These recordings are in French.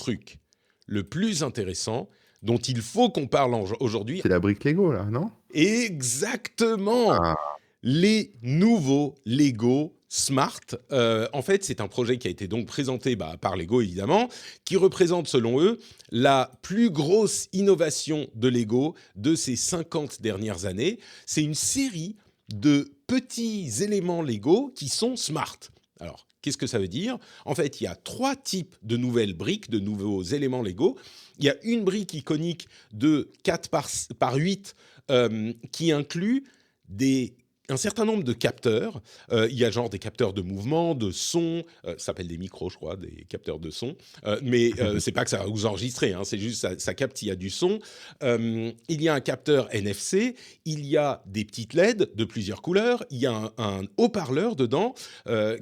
truc le plus intéressant dont il faut qu'on parle aujourd'hui. C'est la brique Lego, là, non? Exactement! Ah, Les nouveaux Lego Smart. En fait, c'est un projet qui a été donc présenté par Lego, évidemment, qui représente, selon eux, la plus grosse innovation de Lego de ces 50 dernières années. C'est une série de petits éléments Lego qui sont smart. Alors, qu'est-ce que ça veut dire? En fait, il y a 3 types de nouvelles briques, de nouveaux éléments Lego. Il y a une brique iconique de 4 par 8 qui inclut un certain nombre de capteurs. Il y a genre des capteurs de mouvement, de son, ça s'appelle des micros, je crois, des capteurs de son. Mais c'est pas que ça va vous enregistrer, hein, c'est juste ça capte s'il y a du son. Il y a un capteur NFC, il y a des petites LED de plusieurs couleurs, il y a un haut-parleur dedans,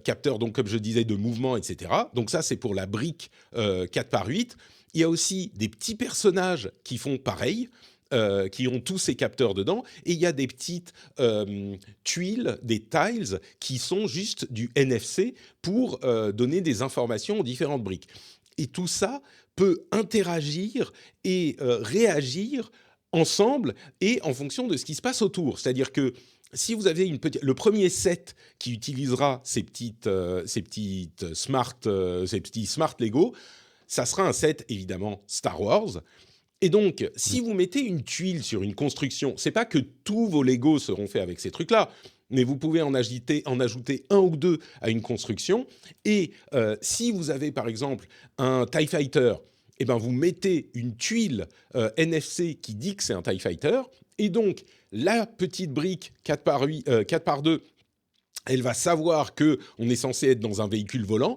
capteur donc comme je disais de mouvement, etc. Donc ça c'est pour la brique 4 par 8. Il y a aussi des petits personnages qui font pareil. Qui ont tous ces capteurs dedans, et il y a des petites tuiles, des tiles, qui sont juste du NFC pour donner des informations aux différentes briques. Et tout ça peut interagir et réagir ensemble et en fonction de ce qui se passe autour. C'est-à-dire que si vous avez le premier set qui utilisera ces petits smart Lego, ça sera un set évidemment Star Wars. Et donc, mmh. si vous mettez une tuile sur une construction, c'est pas que tous vos Legos seront faits avec ces trucs-là, mais vous pouvez en ajouter un ou deux à une construction. Et si vous avez par exemple un TIE Fighter, eh ben vous mettez une tuile NFC qui dit que c'est un TIE Fighter, et donc la petite brique 4 par 8, 4 par 2, elle va savoir que on est censé être dans un véhicule volant.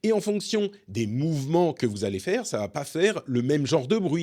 Et en fonction des mouvements que vous allez faire, ça va pas faire le même genre de bruit.